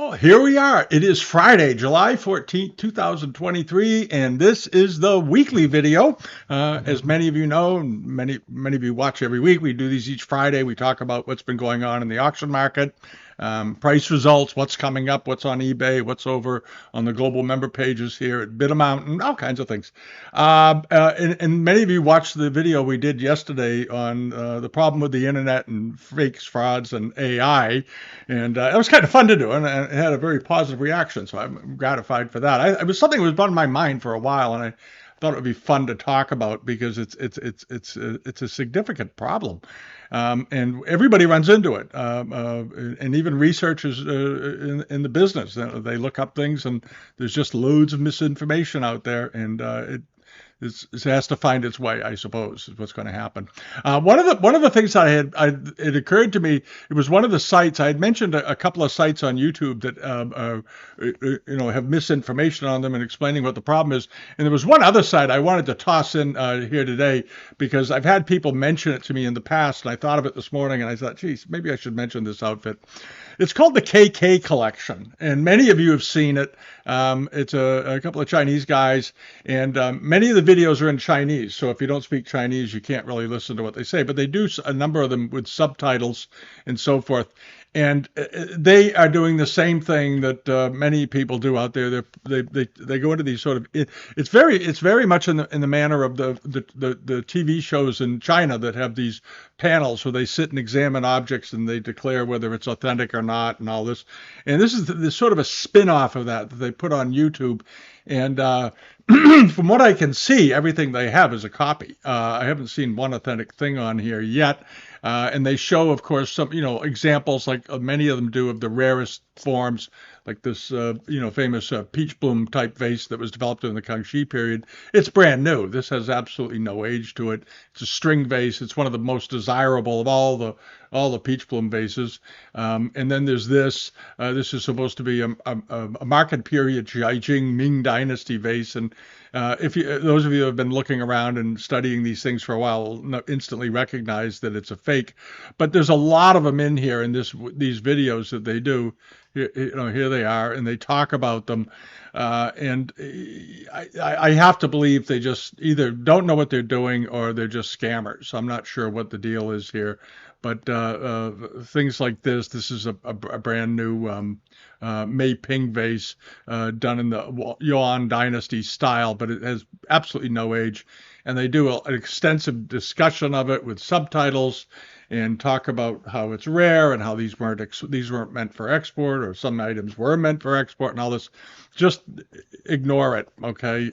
Oh, here we are. It is Friday, July 14th, 2023, and this is the weekly video. As many of you know, and many of you watch every week, we do these each Friday. We talk about what's been going on in the auction market, price results, what's coming up, what's on eBay, what's over on the global member pages here at Bid Mountain, all kinds of things. And many of you watched the video we did yesterday on the problem with the internet and fakes, frauds, and AI. And it was kind of fun to do, and it had a very positive reaction. So I'm gratified for that. It was something that was on my mind for a while, and I thought it would be fun to talk about because it's a significant problem, and everybody runs into it, and even researchers in the business, they look up things, and there's just loads of misinformation out there, and it has to find its way, I suppose, is what's going to happen. One of the things it occurred to me, it was one of the sites I had mentioned a couple of sites on YouTube that have misinformation on them and explaining what the problem is. And there was one other site I wanted to toss in here today because I've had people mention it to me in the past, and I thought of it this morning, and I thought, geez, maybe I should mention this outfit. It's called the KK Collection, and many of you have seen it. It's a couple of Chinese guys, and many of the videos are in Chinese. So if you don't speak Chinese, you can't really listen to what they say. But they do a number of them with subtitles and so forth. And they are doing the same thing that many people do out there. They go into these sort of it's very much in the manner of the TV shows in China that have these panels where they sit and examine objects and they declare whether it's authentic or not and all this. And this is this sort of a spin-off of that they put on YouTube. And from what I can see, everything they have is a copy. I haven't seen one authentic thing on here yet. And they show, of course, some, examples like many of them do of the rarest forms, like this, famous peach bloom type vase that was developed in the Kangxi period. It's brand new. This has absolutely no age to it. It's a string vase. It's one of the most desirable of all the peach bloom vases. And then there's this. This is supposed to be a market period Jiajing Ming Dynasty vase. And those of you who have been looking around and studying these things for a while will instantly recognize that it's a fake. But there's a lot of them in here in these videos that they do. Here they are, and they talk about them. And I have to believe they just either don't know what they're doing or they're just scammers. I'm not sure what the deal is here. But things like this is a brand new Mei Ping vase done in the Yuan dynasty style, but it has absolutely no age. And they do an extensive discussion of it with subtitles and talk about how it's rare and how these weren't meant for export, or some items were meant for export and all this. Just ignore it, okay?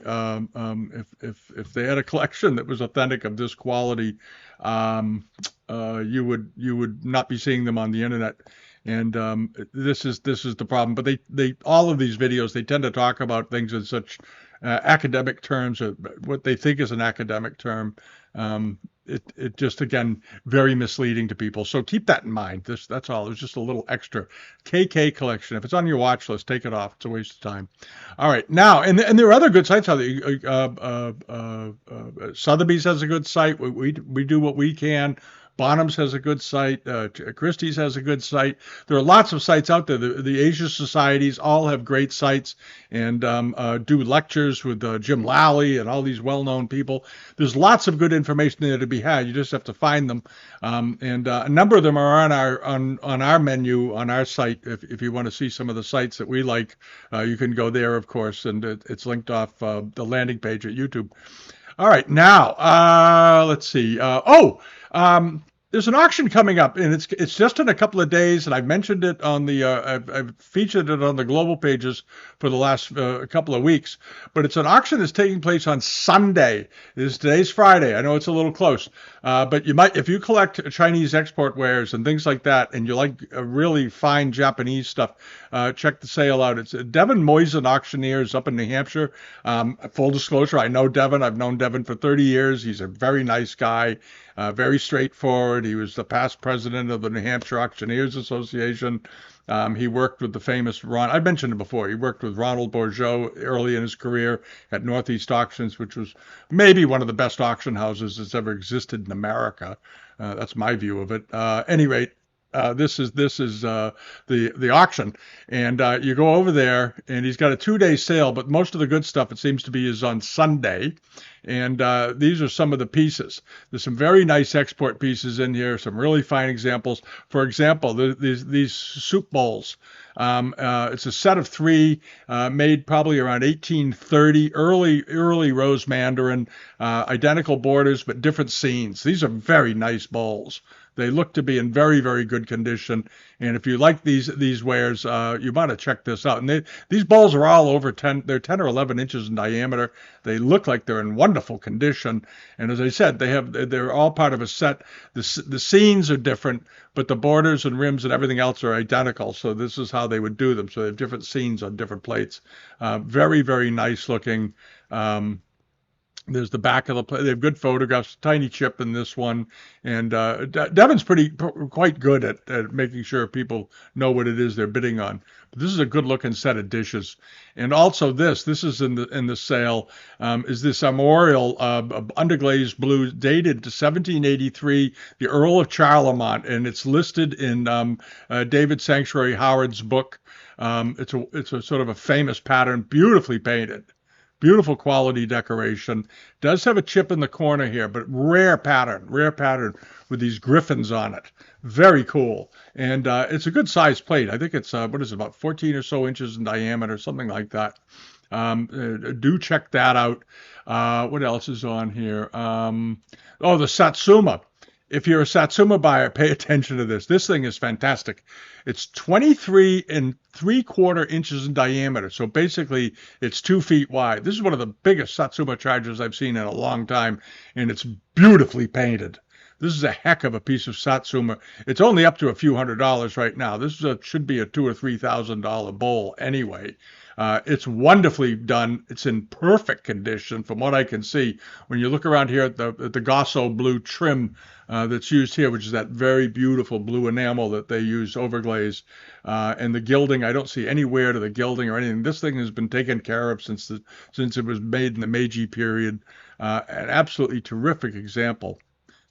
If they had a collection that was authentic of this quality, you would not be seeing them on the internet. And this is the problem. But they all of these videos, they tend to talk about things in such academic terms, or what they think is an academic term. It just, again, very misleading to people. So keep that in mind. That's all. It's just a little extra. KK Collection. If it's on your watch list, take it off. It's a waste of time. All right. Now, and there are other good sites out there. Sotheby's has a good site. We do what we can. Bonham's has a good site. Christie's has a good site. There are lots of sites out there. The Asia Societies all have great sites and do lectures with Jim Lally and all these well-known people. There's lots of good information there to be had. You just have to find them. And a number of them are on our menu on our site. If you want to see some of the sites that we like, you can go there, of course, and it's linked off the landing page at YouTube. All right, now let's see. There's an auction coming up, and it's just in a couple of days, and I've mentioned it on the I've featured it on the global pages for the last couple of weeks. But it's an auction that's taking place on Sunday. Today's Friday. I know it's a little close, but you might, if you collect Chinese export wares and things like that, and you like really fine Japanese stuff, check the sale out. It's Devin Moisen Auctioneers up in New Hampshire. Full disclosure, I know Devin. I've known Devin for 30 years. He's a very nice guy. Very straightforward. He was the past president of the New Hampshire Auctioneers Association. He worked with the famous I mentioned it before. He worked with Ronald Bourgeot early in his career at Northeast Auctions, which was maybe one of the best auction houses that's ever existed in America. That's my view of it. Any rate, This is the auction, and you go over there, and he's got a 2-day sale, but most of the good stuff, it seems to be, is on Sunday. And these are some of the pieces. There's some very nice export pieces in here, some really fine examples. For example, these soup bowls. It's a set of three, made probably around 1830, early rose mandarin, identical borders but different scenes. These are very nice bowls. They look to be in very, very good condition. And if you like these wares, you want to check this out. And these bowls are all over 10. They're 10 or 11 inches in diameter. They look like they're in wonderful condition. And as I said, they're all part of a set. The scenes are different, but the borders and rims and everything else are identical. So this is how they would do them. So they have different scenes on different plates. Very, very nice looking. There's the back of the plate. They have good photographs. Tiny chip in this one, and Devin's quite good at making sure people know what it is they're bidding on. But this is a good-looking set of dishes, and also this is in the sale. Is this armorial underglazed blue dated to 1783, the Earl of Charlemont, and it's listed in David Sanctuary Howard's book. It's a sort of a famous pattern, beautifully painted. Beautiful quality decoration. Does have a chip in the corner here, but rare pattern with these griffins on it. Very cool. And it's a good size plate. I think it's, what is it, about 14 or so inches in diameter, something like that. Do check that out. What else is on here? The Satsuma. If you're a Satsuma buyer, pay attention to this. This thing is fantastic. It's 23 3/4 inches in diameter. So basically, it's 2 feet wide. This is one of the biggest Satsuma chargers I've seen in a long time, and it's beautifully painted. This is a heck of a piece of Satsuma. It's only up to a few $100s right now. Should be a $2,000 or $3,000 bowl anyway. It's wonderfully done. It's in perfect condition from what I can see. When you look around here at the Gosso blue trim that's used here, which is that very beautiful blue enamel that they use overglaze, and the gilding, I don't see any wear to the gilding or anything. This thing has been taken care of since it was made in the Meiji period. An absolutely terrific example.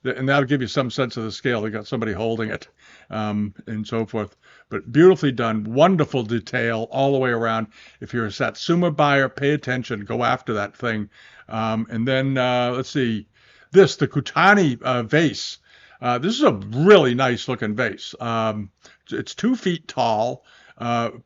And that'll give you some sense of the scale. They got somebody holding it, and so forth. But beautifully done, wonderful detail all the way around. If you're a Satsuma buyer, pay attention, go after that thing. And then let's see, the Kutani vase. This is a really nice looking vase. It's 2 feet tall.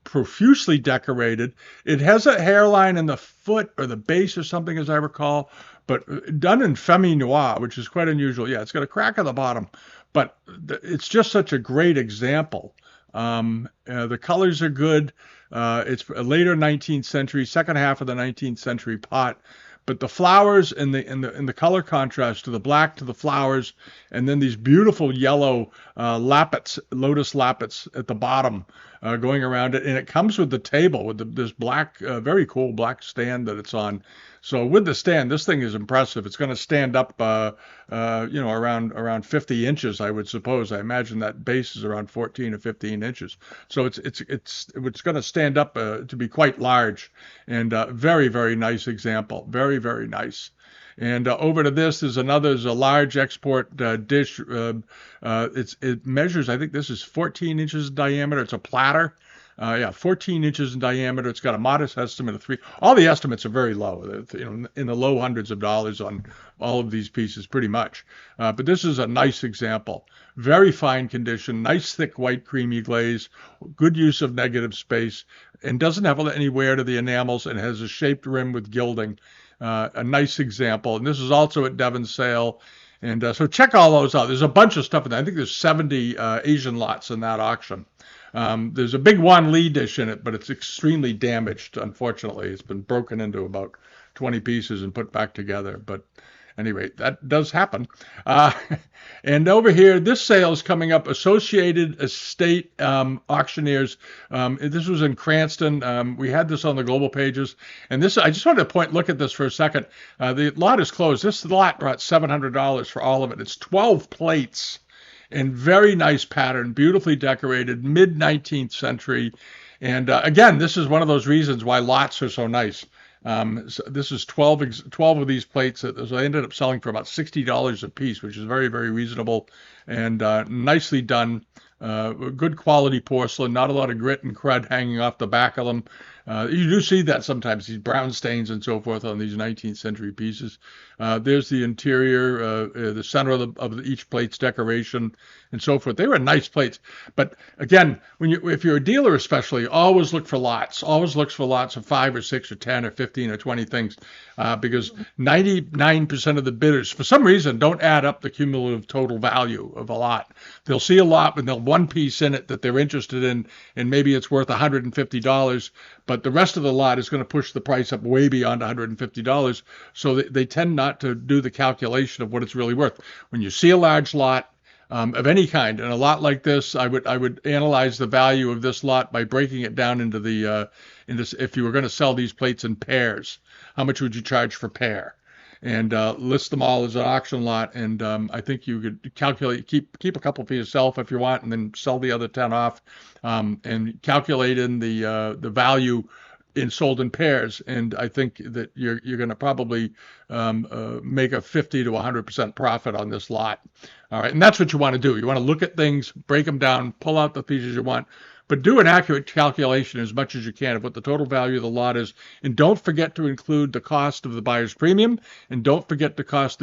Profusely decorated. It has a hairline in the foot or the base or something, as I recall, but done in femme noir, which is quite unusual. Yeah, it's got a crack at the bottom, but it's just such a great example. The colors are good. It's a later 19th century, second half of the 19th century pot. But the flowers and the color contrast to the black to the flowers, and then these beautiful yellow lotus lappets at the bottom going around it, and it comes with the table with this black, very cool black stand that it's on. So with the stand, this thing is impressive. It's going to stand up, around 50 inches, I would suppose. I imagine that base is around 14 or 15 inches. So it's going to stand up to be quite large, and very, very nice example. Very, very nice. And over to this is there's a large export dish. It measures, I think this is 14 inches in diameter. It's a platter. 14 inches in diameter. It's got a modest estimate of 3. All the estimates are very low, in the low hundreds of dollars on all of these pieces, pretty much. But this is a nice example. Very fine condition, nice thick white creamy glaze, good use of negative space, and doesn't have any wear to the enamels, and has a shaped rim with gilding. A nice example. And this is also at Devin's sale. And so check all those out. There's a bunch of stuff in there. I think there's 70 Asian lots in that auction. There's a big Wan Li dish in it, but it's extremely damaged, unfortunately. It's been broken into about 20 pieces and put back together. But at any rate, that does happen. And over here, this sale is coming up, Associated Estate Auctioneers. This was in Cranston. We had this on the global pages. And I just wanted to look at this for a second. The lot is closed. This lot brought $700 for all of it. It's 12 plates. And very nice pattern, beautifully decorated, mid-19th century. And again, this is one of those reasons why lots are so nice. So this is 12 of these plates. So I ended up selling for about $60 a piece, which is very, very reasonable and nicely done. good quality porcelain, not a lot of grit and crud hanging off the back of them. You do see that sometimes, these brown stains and so forth on these 19th century pieces. There's the interior, the center of each plate's decoration, and so forth. They were nice plates. But again, if you're a dealer especially, always look for lots. Always look for lots of 5 or 6 or 10 or 15 or 20 things, because 99% of the bidders, for some reason, don't add up the cumulative total value of a lot. They'll see a lot, but they'll have one piece in it that they're interested in, and maybe it's worth $150, but the rest of the lot is going to push the price up way beyond $150. So they tend not to do the calculation of what it's really worth. When you see a large lot, of any kind, and a lot like this, I would analyze the value of this lot by breaking it down into if you were going to sell these plates in pairs, how much would you charge per pair? And list them all as an auction lot. And I think you could calculate, keep a couple for yourself if you want, and then sell the other 10 off, and calculate in the value in sold in pairs. And I think that you're going to probably make a 50 to 100% profit on this lot. All right, and that's what you want to do. You want to look at things, break them down, pull out the pieces you want, but do an accurate calculation as much as you can of what the total value of the lot is. And don't forget to include the cost of the buyer's premium, and don't forget the cost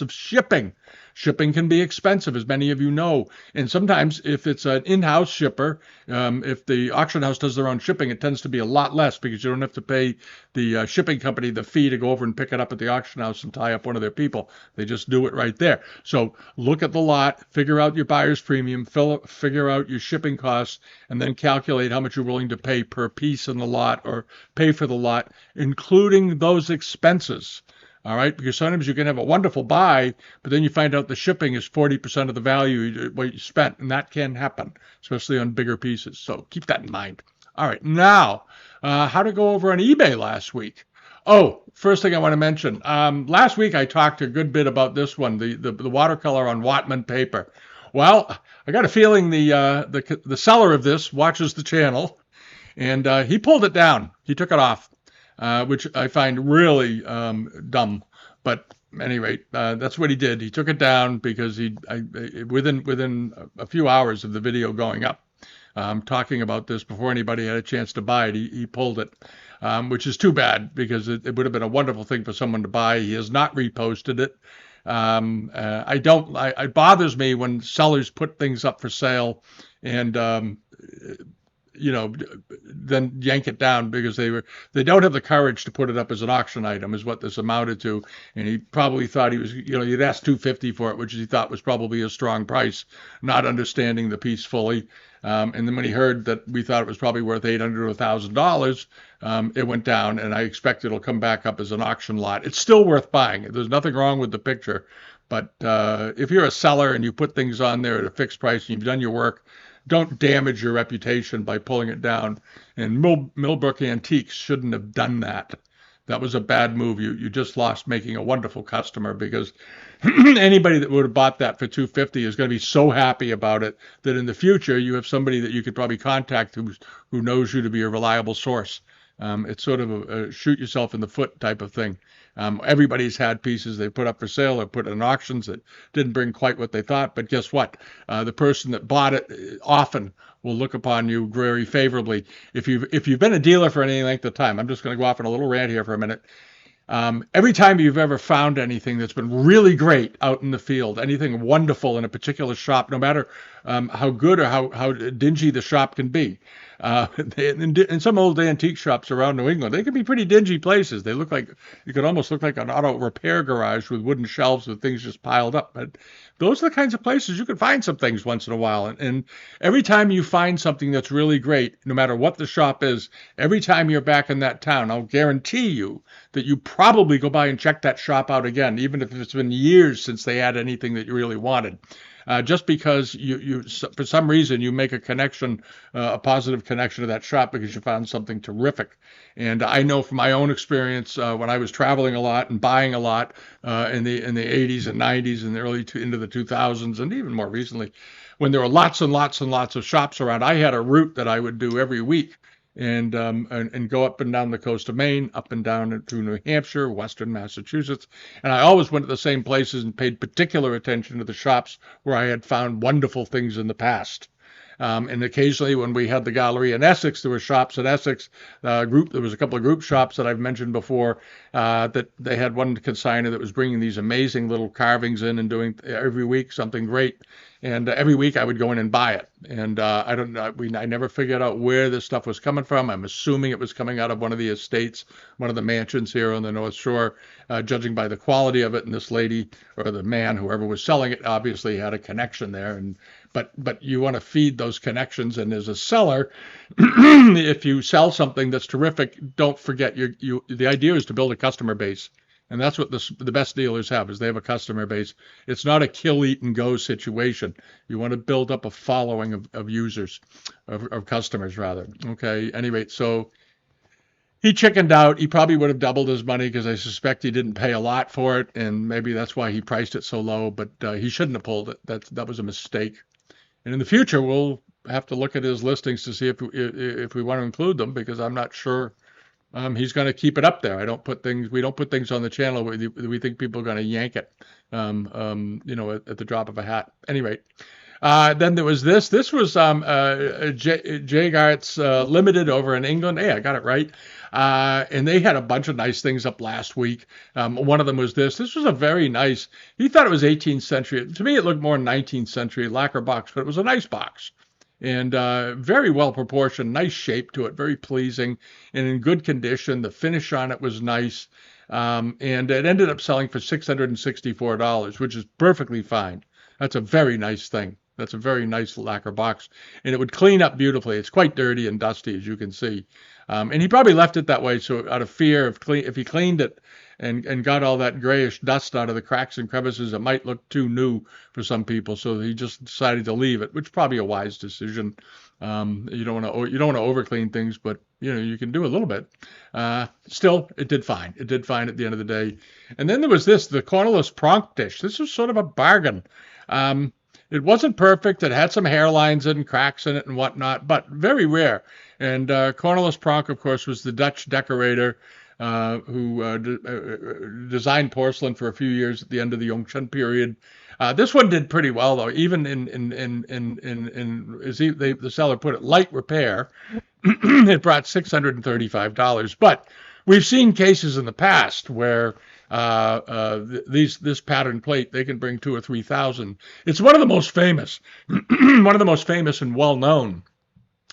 of shipping. Shipping can be expensive, as many of you know. And sometimes if it's an in-house shipper, if the auction house does their own shipping, it tends to be a lot less because you don't have to pay the shipping company the fee to go over and pick it up at the auction house and tie up one of their people. They just do it right there. So look at the lot, figure out your buyer's premium, figure out your shipping costs, and then calculate how much you're willing to pay per piece in the lot or pay for the lot, including those expenses. All right, because sometimes you can have a wonderful buy, but then you find out the shipping is 40% of the value what you spent, and that can happen, especially on bigger pieces. So keep that in mind. All right, now, how to go over on eBay last week. Oh, first thing I want to mention. Last week I talked a good bit about this one, the watercolor on Whatman paper. Well, I got a feeling the seller of this watches the channel, and he pulled it down. He took it off. Which I find really dumb. But at any rate, that's what he did. He took it down because within a few hours of the video going up, talking about this before anybody had a chance to buy it, he pulled it, which is too bad because it would have been a wonderful thing for someone to buy. He has not reposted it. It bothers me when sellers put things up for sale and then yank it down because they don't have the courage to put it up as an auction item, is what this amounted to. And he probably thought he'd asked $250 for it, which he thought was probably a strong price, not understanding the piece fully. And then when he heard that we thought it was probably worth $800 to $1,000, it went down, and I expect it'll come back up as an auction lot. It's still worth buying. There's nothing wrong with the picture, but if you're a seller and you put things on there at a fixed price and you've done your work, don't damage your reputation by pulling it down. And Millbrook Antiques shouldn't have done that. That was a bad move. You just lost making a wonderful customer, because anybody that would have bought that for $250 is going to be so happy about it that in the future you have somebody that you could probably contact who knows you to be a reliable source. It's sort of a shoot yourself in the foot type of thing. Everybody's had pieces they put up for sale or put in auctions that didn't bring quite what they thought. But guess what? The person that bought it often will look upon you very favorably. If you've been a dealer for any length of time, I'm just going to go off on a little rant here for a minute. Every time you've ever found anything that's been really great out in the field, anything wonderful in a particular shop, no matter how good or how dingy the shop can be, in some old antique shops around New England, they can be pretty dingy places. You could almost look like an auto repair garage with wooden shelves with things just piled up. But those are the kinds of places you can find some things once in a while. And every time you find something that's really great, no matter what the shop is, every time you're back in that town, I'll guarantee you that you probably go by and check that shop out again, even if it's been years since they had anything that you really wanted. Just because you for some reason you make a connection, a positive connection to that shop because you found something terrific. And I know from my own experience when I was traveling a lot and buying a lot in the 80s and 90s and into the 2000s and even more recently, when there were lots and lots and lots of shops around, I had a route that I would do every week. and go up and down the coast of Maine, up and down through New Hampshire, Western Massachusetts. And I always went to the same places and paid particular attention to the shops where I had found wonderful things in the past. And occasionally, when we had the gallery in Essex, there were shops in Essex. There was a couple of group shops that I've mentioned before that they had one consignor that was bringing these amazing little carvings in and doing every week something great. And every week I would go in and buy it. And I don't know, I never figured out where this stuff was coming from. I'm assuming it was coming out of one of the estates, one of the mansions here on the North Shore, judging by the quality of it. And this lady or the man, whoever was selling it, obviously had a connection there. And but you want to feed those connections. And as a seller, if you sell something that's terrific, don't forget the idea is to build a customer base. And that's what the best dealers have, is they have a customer base. It's not a kill, eat, and go situation. You want to build up a following of users, of customers, rather. Okay, anyway, so he chickened out. He probably would have doubled his money because I suspect he didn't pay a lot for it, and maybe that's why he priced it so low, but he shouldn't have pulled it. That was a mistake. And in the future, we'll have to look at his listings to see if we want to include them, because I'm not sure he's going to keep it up there. We don't put things on the channel where we think people are going to yank it, at the drop of a hat. Anyway, then there was this. This was Jagart's Limited over in England. Hey, I got it right. And they had a bunch of nice things up last week. One of them was this. This was a very nice. He thought it was 18th century. To me, it looked more 19th century lacquer box, but it was a nice box. And very well proportioned, nice shape to it, very pleasing, and in good condition. The finish on it was nice, and it ended up selling for $664, which is perfectly fine. That's a very nice thing. That's a very nice lacquer box, and it would clean up beautifully. It's quite dirty and dusty, as you can see. And he probably left it that way so out of fear of if he cleaned it and got all that grayish dust out of the cracks and crevices, it might look too new for some people. So he just decided to leave it, which is probably a wise decision. You don't want to overclean things, but you can do a little bit. Still, it did fine. It did fine at the end of the day. And then there was the cornerless pronk dish. This was sort of a bargain. It wasn't perfect. It had some hairlines and cracks in it and whatnot, but very rare. And Cornelis Pronk, of course, was the Dutch decorator who designed porcelain for a few years at the end of the Yongchen period. This one did pretty well, though. Even the seller put it, light repair, it brought $635. But we've seen cases in the past where this pattern plate, they can bring 2,000 or 3,000. It's one of the most famous, and well known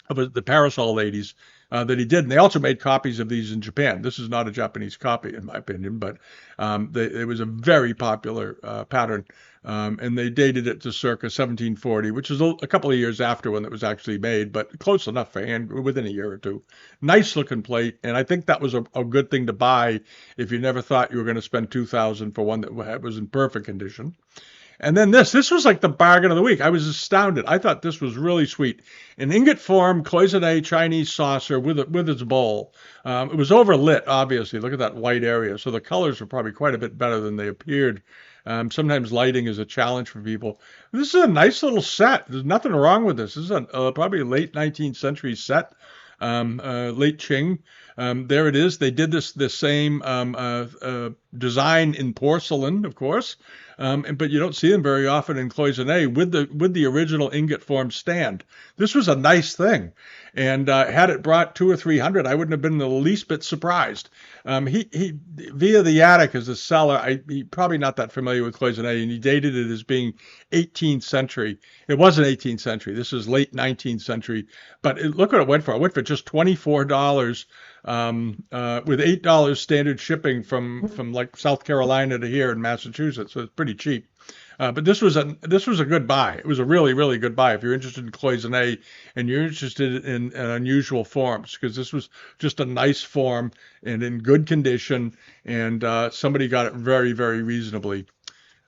of the parasol ladies that he did. And they also made copies of these in Japan. This is not a Japanese copy, in my opinion, but it was a very popular pattern. And they dated it to circa 1740, which is a couple of years after when it was actually made, but close enough for hand, within a year or two. Nice looking plate, and I think that was a good thing to buy if you never thought you were going to spend $2,000 for one that was in perfect condition. And then this was like the bargain of the week. I was astounded. I thought this was really sweet. An ingot form cloisonné Chinese saucer with its bowl. It was overlit, obviously. Look at that white area. So the colors were probably quite a bit better than they appeared. Sometimes lighting is a challenge for people. This is a nice little set. There's nothing wrong with this. This is probably a late 19th century set. Late Qing. There it is. They did this same design in porcelain, of course, but you don't see them very often in cloisonné with the original ingot form stand. This was a nice thing, and had it brought 200 or 300, I wouldn't have been the least bit surprised. He via the attic as a seller, he probably not that familiar with cloisonné, and he dated it as being 18th century. It wasn't 18th century. This is late 19th century. But look what it went for. It went for just $24 with $8 standard shipping from like South Carolina to here in Massachusetts. So it's pretty cheap. But this was a good buy. It was a really, really good buy if you're interested in cloisonné and you're interested in unusual forms, because this was just a nice form and in good condition, and somebody got it very, very reasonably.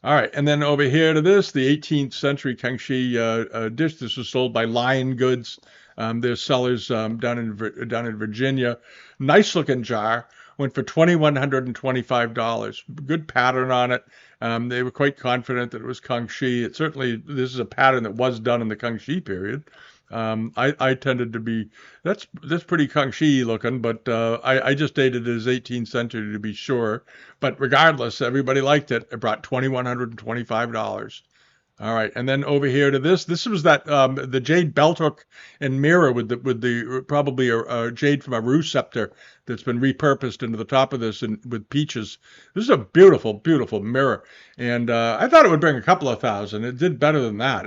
All right, and then over here to this, the 18th century Kangxi dish. This was sold by Lion Goods. Their sellers down in Virginia. Nice looking jar. Went for $2,125. Good pattern on it. They were quite confident that it was Kangxi. This is a pattern that was done in the Kangxi period. I tended to be that's pretty Kangxi looking, but I just dated it as 18th century to be sure. But regardless, everybody liked it. It brought $2,125. All right, and then over here to this. This was that the jade belt hook and mirror with the probably a jade from a rue scepter that's been repurposed into the top of this and with peaches. This is a beautiful, beautiful mirror, and I thought it would bring a couple of thousand. It did better than that.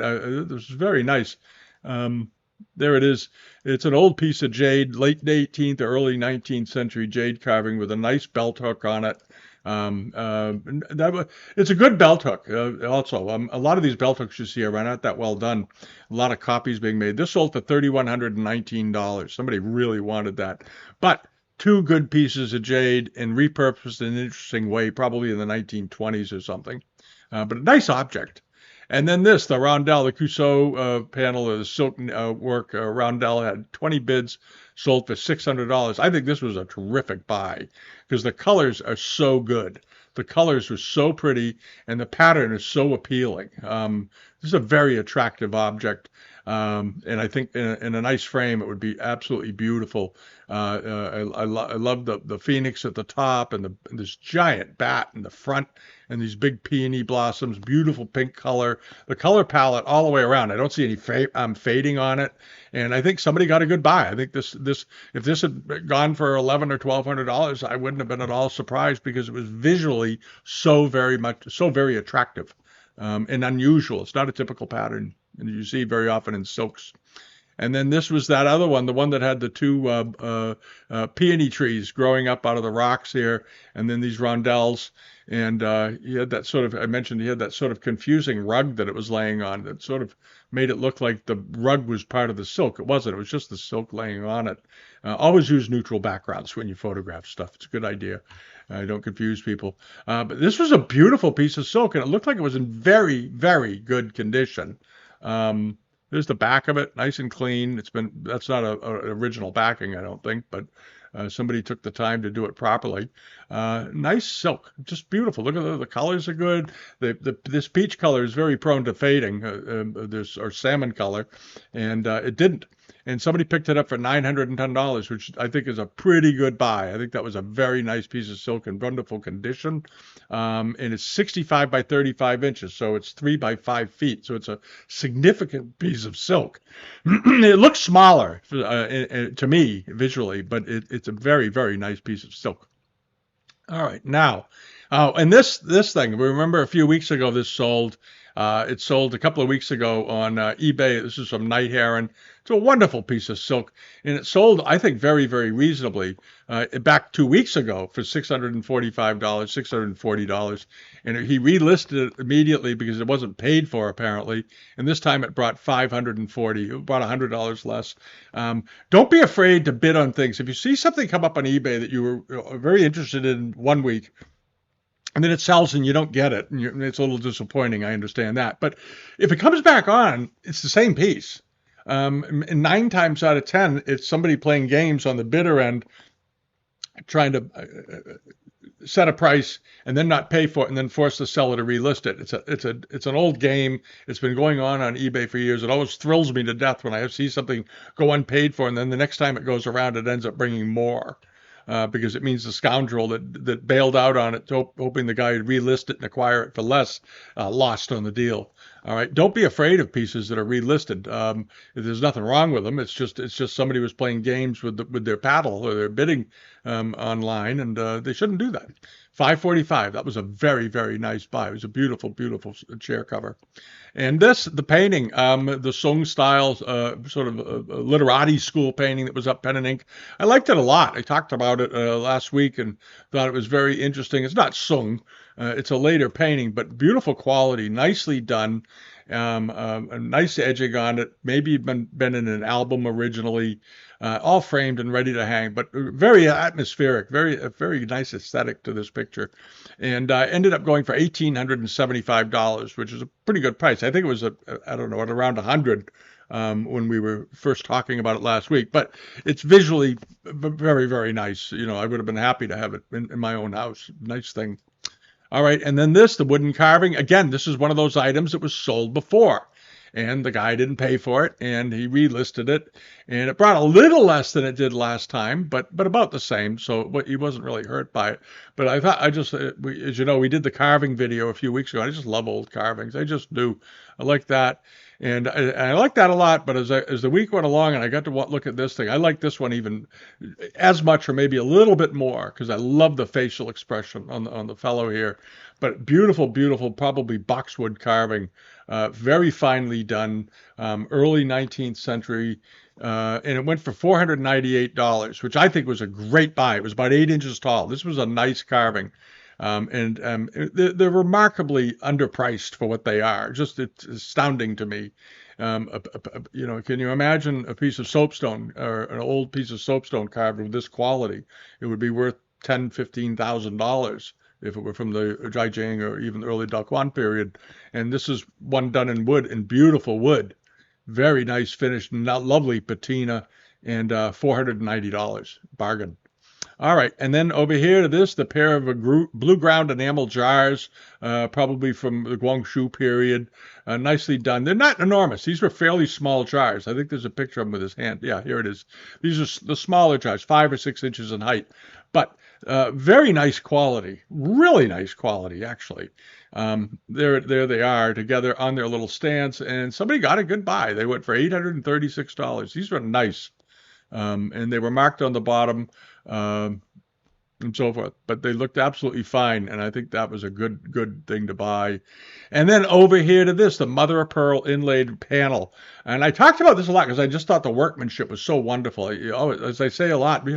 This is very nice. Um, there it is. It's an old piece of jade, late 18th or early 19th century jade carving with a nice belt hook on it. Um, uh, it's a good belt hook. Also, a lot of these belt hooks you see are not that well done. A lot of copies being made. This sold for $3,119. Somebody really wanted that. But two good pieces of jade and repurposed in an interesting way, probably in the 1920s or something. But a nice object. And then this, the Rondell, the Cusot panel, or the silk work, Rondell had 20 bids, sold for $600. I think this was a terrific buy because the colors are so good. The colors are so pretty, and the pattern is so appealing. This is a very attractive object, and I think in a nice frame, it would be absolutely beautiful. I love the phoenix at the top and this giant bat in the front and these big peony blossoms, beautiful pink color, the color palette all the way around. I don't see any fading on it, and I think somebody got a good buy. I think this if this had gone for $1,100 or $1,200, I wouldn't have been at all surprised because it was visually so very attractive and unusual. It's not a typical pattern and you see very often in silks. And then this was that other one, the one that had the two peony trees growing up out of the rocks here, and then these rondelles. And he had that sort of, I mentioned he had that sort of confusing rug that it was laying on that sort of made it look like the rug was part of the silk. It wasn't. It was just the silk laying on it. Always use neutral backgrounds when you photograph stuff. It's a good idea. Don't confuse people. But this was a beautiful piece of silk, and it looked like it was in very, very good condition. There's the back of it, nice and clean. That's not an original backing, I don't think, but somebody took the time to do it properly. Nice silk, just beautiful. Look at the colors are good. This peach color is very prone to fading, or salmon color, and it didn't. And somebody picked it up for $910, which I think is a pretty good buy. I think that was a very nice piece of silk in wonderful condition. And it's 65 by 35 inches, so it's 3 by 5 feet. So it's a significant piece of silk. It looks smaller to me visually, but it's a very, very nice piece of silk. All right, now, and this thing, remember a few weeks ago this sold. It sold a couple of weeks ago on eBay. This is from Night Heron. It's a wonderful piece of silk, and it sold, I think, very, very reasonably back 2 weeks ago for $645, $640, and he relisted it immediately because it wasn't paid for apparently, and this time it brought $540. It brought $100 less. Don't be afraid to bid on things. If you see something come up on eBay that you were very interested in one week, and then it sells and you don't get it, and it's a little disappointing. I understand that. But if it comes back on, it's the same piece. And 9 times out of 10, it's somebody playing games on the bidder end, trying to set a price and then not pay for it and then force the seller to relist it. It's an old game. It's been going on eBay for years. It always thrills me to death when I see something go unpaid for, and then the next time it goes around, it ends up bringing more. Because it means the scoundrel that bailed out on it, hoping the guy would relist it and acquire it for less, lost on the deal. All right, don't be afraid of pieces that are relisted. There's nothing wrong with them. It's just somebody was playing games with their paddle or their bidding online, and they shouldn't do that. $545. That was a very, very nice buy. It was a beautiful, beautiful chair cover. And the painting, the Sung style, sort of literati school painting that was up pen and ink. I liked it a lot. I talked about it last week and thought it was very interesting. It's not Sung. It's a later painting, but beautiful quality, nicely done. A nice edging on it. Maybe been in an album originally. All framed and ready to hang, but very atmospheric, very nice aesthetic to this picture. And ended up going for $1,875, which is a pretty good price. I think it was I don't know, at around 100 when we were first talking about it last week. But it's visually very, very nice. I would have been happy to have it in my own house. Nice thing. All right, and then the wooden carving. Again, this is one of those items that was sold before. and the guy didn't pay for it, and he relisted it, and it brought a little less than it did last time, but about the same. So he wasn't really hurt by it. But I thought as you know, we did the carving video a few weeks ago. I just love old carvings. I just do. I like that. And I like that a lot, but as the week went along and I got to look at this thing, I like this one even as much or maybe a little bit more because I love the facial expression on the fellow here. But beautiful, beautiful, probably boxwood carving, very finely done, early 19th century, and it went for $498, which I think was a great buy. It was about 8 inches tall. This was a nice carving. And they're remarkably underpriced for what they are. Just it's astounding to me. Can you imagine a piece of soapstone or an old piece of soapstone carved with this quality? It would be worth $10,000-$15,000 if it were from the Zhejiang or even the early Daquan period. And this is one done in wood, in beautiful wood. Very nice finish, lovely patina, and $490 bargain. All right, and then over here to this, the pair of blue ground enamel jars, probably from the Guangxu period, nicely done. They're not enormous. These were fairly small jars. I think there's a picture of them with his hand. Yeah, here it is. These are the smaller jars, 5 or 6 inches in height, but very nice quality, really nice quality, actually. There they are together on their little stands, and somebody got a good buy. They went for $836. These were nice. And they were marked on the bottom, and so forth. But they looked absolutely fine, and I think that was a good thing to buy. And then over here to this, the mother of pearl inlaid panel. And I talked about this a lot because I just thought the workmanship was so wonderful. As I say a lot,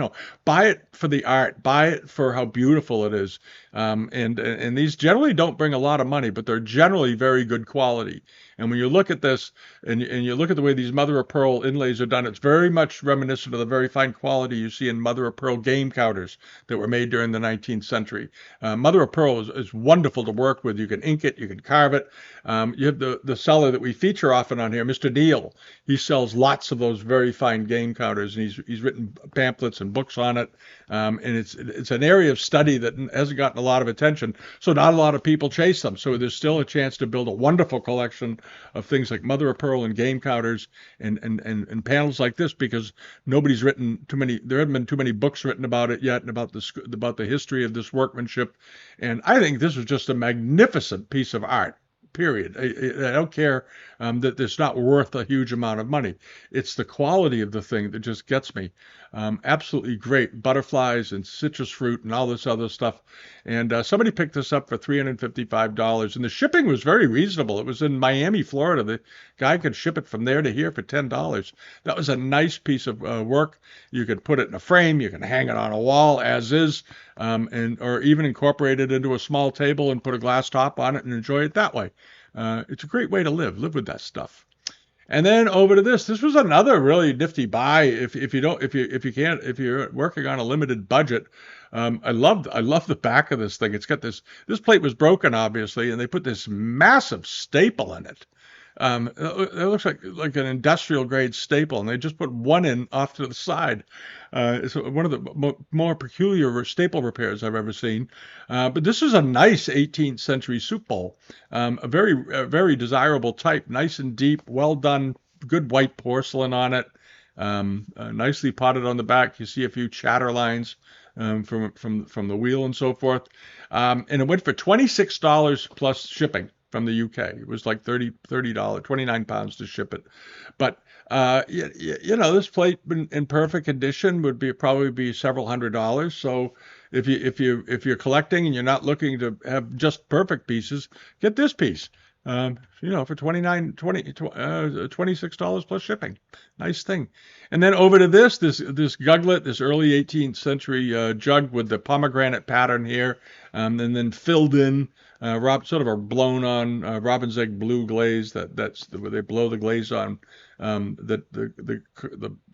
buy it for the art, buy it for how beautiful it is. And these generally don't bring a lot of money, but they're generally very good quality. And when you look at this and you look at the way these mother of pearl inlays are done, it's very much reminiscent of the very fine quality you see in mother of pearl game counters that were made during the 19th century. Mother of pearl is wonderful to work with. You can ink it, you can carve it. You have the seller that we feature often on here, Mr. Neal. He sells lots of those very fine game counters, and he's written pamphlets and books on it. And it's an area of study that hasn't gotten a lot of attention, so not a lot of people chase them. So there's still a chance to build a wonderful collection of things like mother of pearl and game counters and panels like this, because nobody's written too many. There haven't been too many books written about it yet and about the history of this workmanship. And I think this was just a magnificent piece of art. Period. I don't care that it's not worth a huge amount of money. It's the quality of the thing that just gets me. Absolutely great. Butterflies and citrus fruit and all this other stuff. And somebody picked this up for $355. And the shipping was very reasonable. It was in Miami, Florida. The guy could ship it from there to here for $10. That was a nice piece of work. You could put it in a frame. You can hang it on a wall as is, or even incorporate it into a small table and put a glass top on it and enjoy it that way. It's a great way to live with that stuff. And then over to this. This was another really nifty buy. If you're working on a limited budget. I love the back of this thing. It's got this plate was broken, obviously, and they put this massive staple in it. It looks like an industrial grade staple, and they just put one in off to the side. It's one of the more peculiar staple repairs I've ever seen. But this is a nice 18th century soup bowl, a very desirable type, nice and deep, well done, good white porcelain on it, nicely potted on the back. You see a few chatter lines from the wheel and so forth, and it went for $26 plus shipping. From the UK. It was like $30, 29 pounds to ship it. But, this plate in perfect condition would probably be several $100s. So if you're collecting and you're not looking to have just perfect pieces, get this piece. For $26 plus shipping. Nice thing. And then over to this guglet, this early 18th century jug with the pomegranate pattern here, and then filled in, sort of a blown on robin's egg blue glaze. That's where they blow the glaze on. The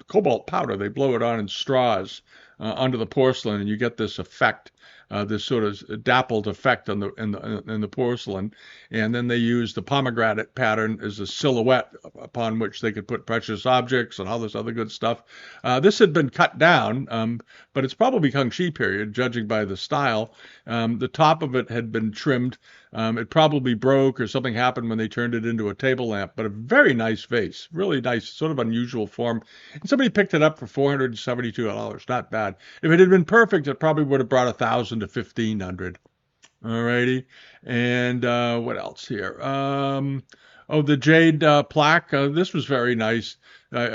cobalt powder, they blow it on in straws onto the porcelain, and you get this effect. this sort of dappled effect on the porcelain, and then they used the pomegranate pattern as a silhouette upon which they could put precious objects and all this other good stuff. This had been cut down, but it's probably Kangxi period, judging by the style. The top of it had been trimmed. It probably broke or something happened when they turned it into a table lamp, but a very nice vase, really nice, sort of unusual form. And somebody picked it up for $472. Not bad. If it had been perfect, it probably would have brought 1,000 to 1,500. Alrighty. And what else here? Oh, the jade plaque. This was very nice.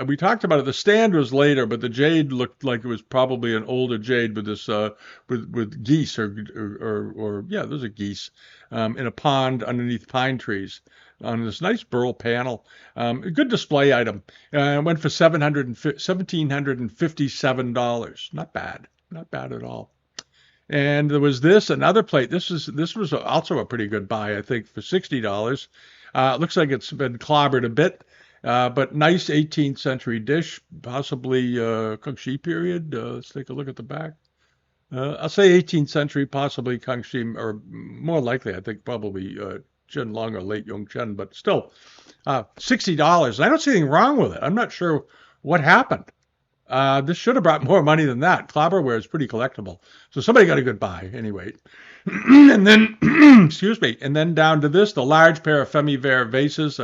We talked about it. The stand was later, but the jade looked like it was probably an older jade with this with geese or yeah, those are geese in a pond underneath pine trees on this nice burl panel. A good display item. It went for $1,757. Not bad. Not bad at all. And there was another plate. This was also a pretty good buy, I think, for $60. It looks like it's been clobbered a bit, but nice 18th century dish, possibly Kangxi period. Let's take a look at the back. I'll say 18th century, possibly Kangxi, or more likely, I think, probably Qianlong or late Yongchen, but still, $60. I don't see anything wrong with it. I'm not sure what happened. This should have brought more money than that. Clobberware is pretty collectible. So somebody got a good buy, anyway. And then, excuse me, and then down to this, the large pair of Femi-Vert vases.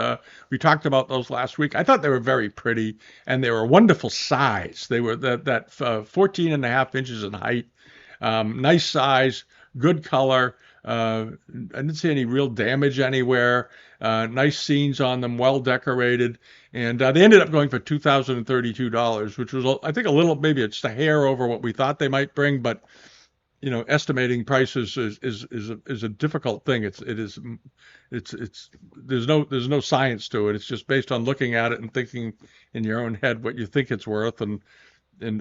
We talked about those last week. I thought they were very pretty, and they were a wonderful size. They were that 14 and a half inches in height. Nice size, good color. I didn't see any real damage anywhere. Nice scenes on them, well decorated. And they ended up going for $2,032, which was, I think, a little, maybe it's a hair over what we thought they might bring, but estimating prices is a difficult thing. It's there's no science to it. It's just based on looking at it and thinking in your own head what you think it's worth, and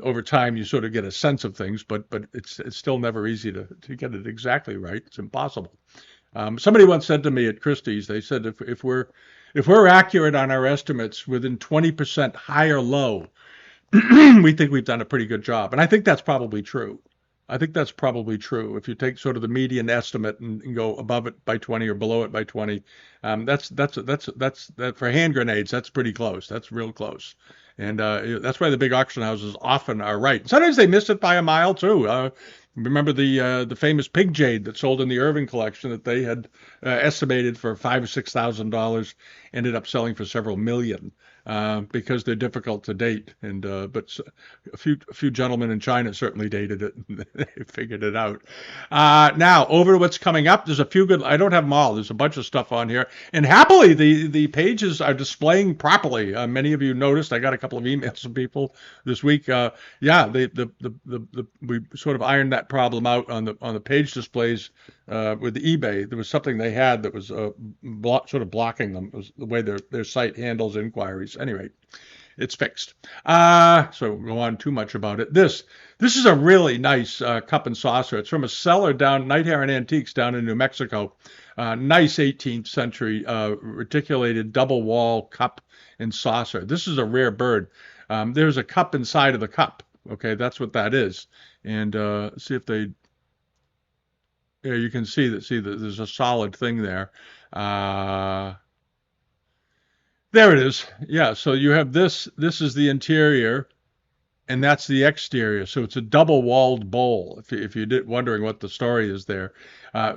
over time you sort of get a sense of things, but it's still never easy to get it exactly right. It's impossible. Somebody once said to me at Christie's, they said if we're accurate on our estimates within 20% high or low, we think we've done a pretty good job. And I think that's probably true. I think that's probably true. If you take sort of the median estimate and go above it by 20 or below it by 20, that's for hand grenades. That's pretty close. That's real close. And that's why the big auction houses often are right. Sometimes they miss it by a mile too. Remember the famous pig jade that sold in the Irving collection that they had estimated for $5,000 or $6,000, ended up selling for several million because they're difficult to date. And but a few gentlemen in China certainly dated it and they figured it out. Now over to what's coming up. There's a few good. I don't have them all. There's a bunch of stuff on here, and happily the pages are displaying properly. Many of you noticed. I got a couple of emails from people this week. Yeah, we sort of ironed that problem out on the page displays with the eBay. There was something they had that was sort of blocking them. It was the way their site handles inquiries. Anyway, it's fixed. So we'll go on too much about it. This is a really nice cup and saucer. It's from a seller down Night Heron Antiques down in New Mexico. Nice 18th century reticulated double wall cup and saucer. This is a rare bird. There's a cup inside of the cup. Okay, that's what that is. And see if they. Yeah, you can see that there's a solid thing there. There it is. Yeah, so you have this. This is the interior, and that's the exterior. So it's a double-walled bowl. If you did wondering what the story is there,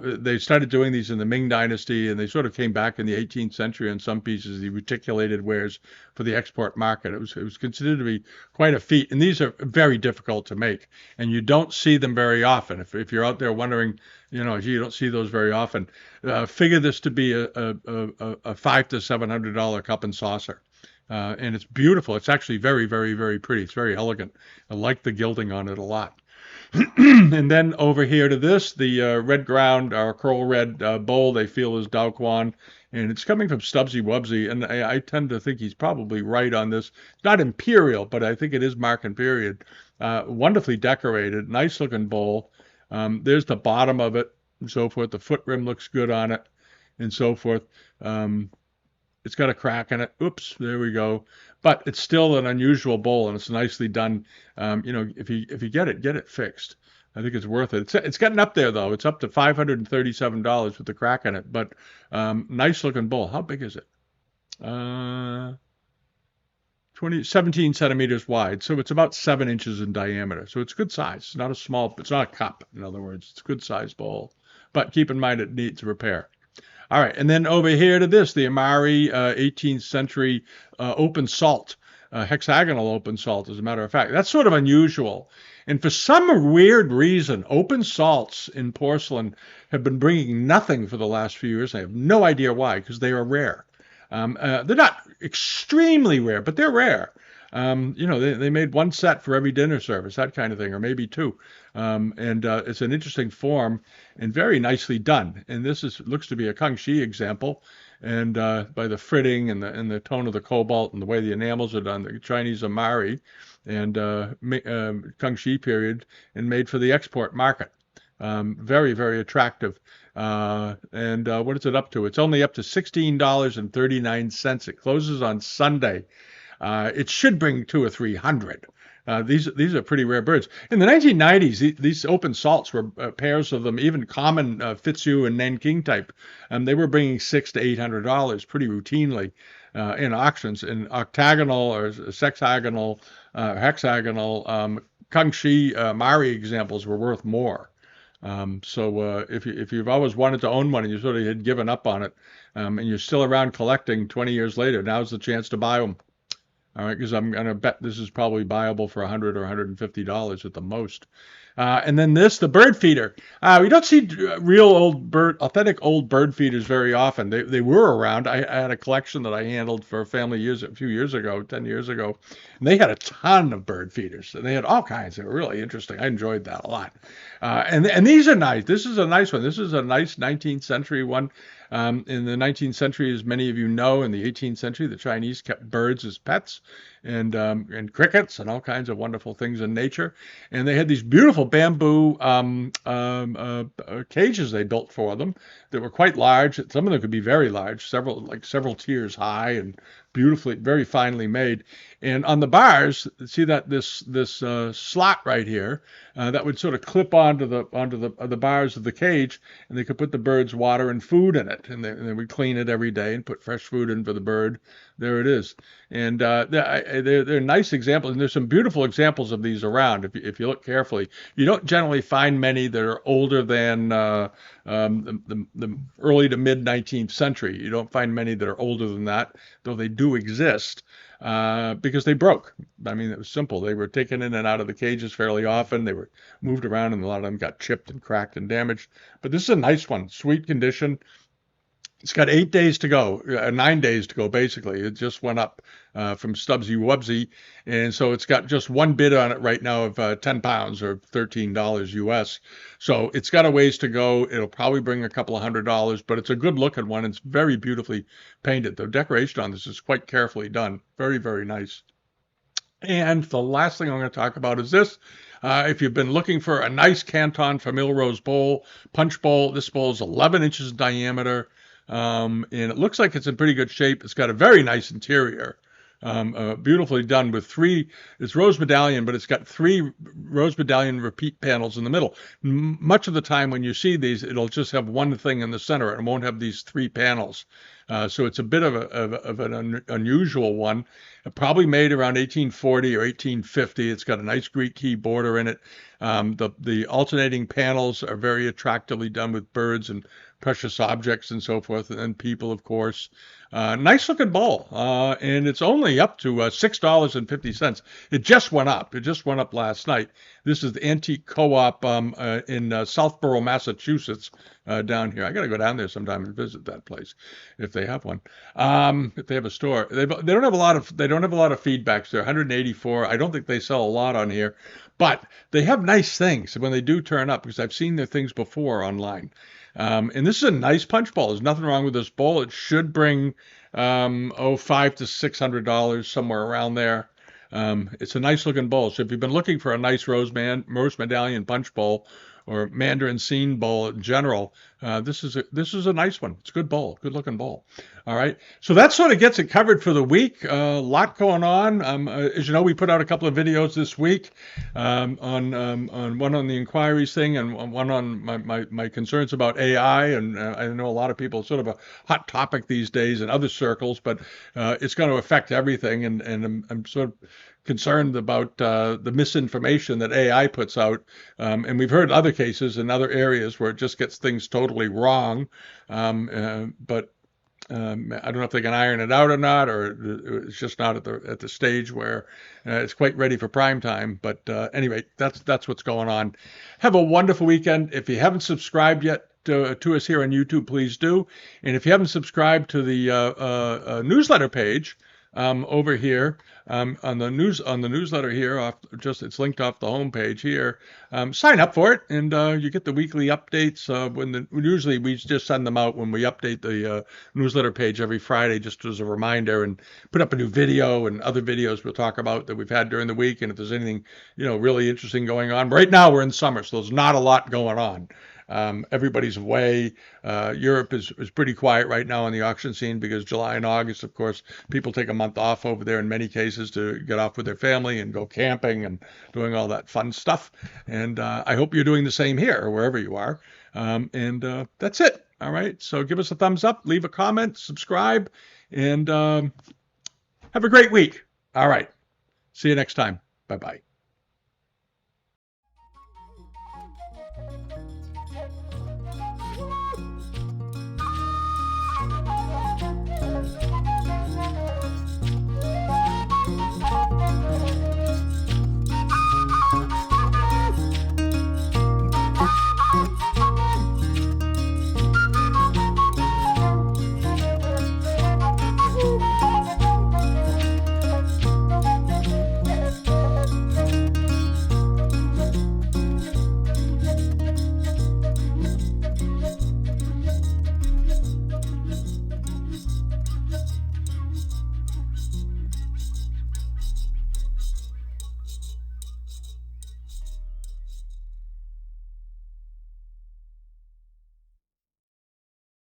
they started doing these in the Ming Dynasty, and they sort of came back in the 18th century on some pieces, the reticulated wares for the export market. It was considered to be quite a feat, and these are very difficult to make, and you don't see them very often. If you're out there wondering, gee, you don't see those very often. Figure this to be a $500 to $700 cup and saucer. And it's beautiful. It's actually very, very, very pretty. It's very elegant. I like the gilding on it a lot. And then over here to this, the red ground, our coral red bowl, they feel is Daoquan. And it's coming from Stubbsy Wubsy. And I tend to think he's probably right on this. It's not imperial, but I think it is Marken period. Wonderfully decorated. Nice looking bowl. There's the bottom of it and so forth. The foot rim looks good on it and so forth. It's got a crack in it. Oops, there we go. But it's still an unusual bowl, and it's nicely done. If you get it fixed. I think it's worth it. It's gotten up there though. It's up to $537 with the crack in it, but nice looking bowl. How big is it? Uh, 17 centimeters wide, so it's about 7 inches in diameter. So it's good size. It's not a small. It's not a cup. In other words, it's a good size bowl. But keep in mind it needs repair. All right, and then over here to this, the Amari 18th century open salt, hexagonal open salt, as a matter of fact. That's sort of unusual. And for some weird reason, open salts in porcelain have been bringing nothing for the last few years. I have no idea why, because they are rare. They're not extremely rare, but they're rare. They made one set for every dinner service, that kind of thing, or maybe two. And it's an interesting form and very nicely done. And this looks to be a Kangxi example. And by the fritting and the tone of the cobalt and the way the enamels are done, the Chinese Amari and Kangxi period, and made for the export market. Very, very attractive. And what is it up to? It's only up to $16.39. It closes on Sunday. It should bring 200 or 300. These are pretty rare birds. In the 1990s, these open salts were pairs of them, even common Fitzhugh and Nanking type. They were bringing $600 to $800 pretty routinely in auctions. In octagonal or sexagonal, hexagonal, Kangxi Mari examples were worth more. So if you've always wanted to own one and you sort of had given up on it, and you're still around collecting 20 years later, now's the chance to buy them. All right, because I'm going to bet this is probably buyable for $100 or $150 at the most. And then the bird feeder. We don't see authentic old bird feeders very often. They were around. I had a collection that I handled for a family a few years ago, 10 years ago, and they had a ton of bird feeders. And they had all kinds. They were really interesting. I enjoyed that a lot. And these are nice. This is a nice one. This is a nice 19th century one. In the 19th century, as many of you know, in the 18th century, the Chinese kept birds as pets and crickets and all kinds of wonderful things in nature. And they had these beautiful bamboo cages they built for them that were quite large. Some of them could be very large, several tiers high and beautifully, very finely made. And on the bars, see that this slot right here that would sort of clip onto the bars of the cage, and they could put the bird's water and food in it, and they would clean it every day and put fresh food in for the bird. There it is. And they're nice examples, and there's some beautiful examples of these around. If you look carefully, you don't generally find many that are older than the early to mid 19th century. You don't find many that are older than that, though they do exist. Because they broke. I mean, it was simple. They were taken in and out of the cages fairly often. They were moved around, and a lot of them got chipped and cracked and damaged. But this is a nice one, sweet condition. It's got 8 days to go, 9 days to go, basically. It just went up from Stubbsy Wubsy. And so it's got just one bid on it right now of 10 pounds or $13 US. So it's got a ways to go. It'll probably bring a couple of $100, but it's a good looking one. It's very beautifully painted. The decoration on this is quite carefully done. Very, very nice. And the last thing I'm going to talk about is this. If you've been looking for a nice Canton Famille Rose bowl, punch bowl, this bowl is 11 inches in diameter. And it looks like it's in pretty good shape. It's got a very nice interior, beautifully done with it's rose medallion, but it's got 3 rose medallion repeat panels in the middle. Much of the time when you see these, it'll just have one thing in the center. It won't have these 3 panels. So it's a bit of an unusual one. Probably made around 1840 or 1850. It's got a nice Greek key border in it. The alternating panels are very attractively done with birds and precious objects and so forth, and people, of course. Nice looking bowl, and it's only up to $6.50. It just went up. It just went up last night. This is the Antique Co-op in Southborough, Massachusetts, down here. I got to go down there sometime and visit that place if they have one. If they have a store, they don't have a lot of feedbacks. They're 184. I don't think they sell a lot on here, but they have nice things when they do turn up, because I've seen their things before online. And this is a nice punch bowl. There's nothing wrong with this bowl. It should bring $500 to $600, somewhere around there. It's a nice looking bowl. So if you've been looking for a nice rose medallion punch bowl or mandarin scene bowl in general, This is a nice one. It's a good bowl, good looking bowl. All right, so that sort of gets it covered for the week. A lot going on. As you know, we put out a couple of videos this week on one on the inquiries thing and one on my concerns about AI. And I know a lot of people, sort of a hot topic these days in other circles, but it's going to affect everything. And I'm sort of concerned about the misinformation that AI puts out. And we've heard other cases in other areas where it just gets things totally wrong. But I don't know if they can iron it out or not, or it's just not at the stage where it's quite ready for prime time. But anyway, that's what's going on. Have a wonderful weekend. If you haven't subscribed yet to us here on YouTube, please do. And if you haven't subscribed to the newsletter page over here on the newsletter here, it's linked off the homepage here. Sign up for it, and you get the weekly updates. Usually we just send them out when we update the newsletter page every Friday, just as a reminder, and put up a new video and other videos we'll talk about that we've had during the week. And if there's anything really interesting going on, right now we're in summer, so there's not a lot going on. Everybody's away. Europe is pretty quiet right now on the auction scene because July and August, of course, people take a month off over there in many cases to get off with their family and go camping and doing all that fun stuff. And I hope you're doing the same here or wherever you are. And that's it. All right. So give us a thumbs up, leave a comment, subscribe, and have a great week. All right. See you next time. Bye-bye.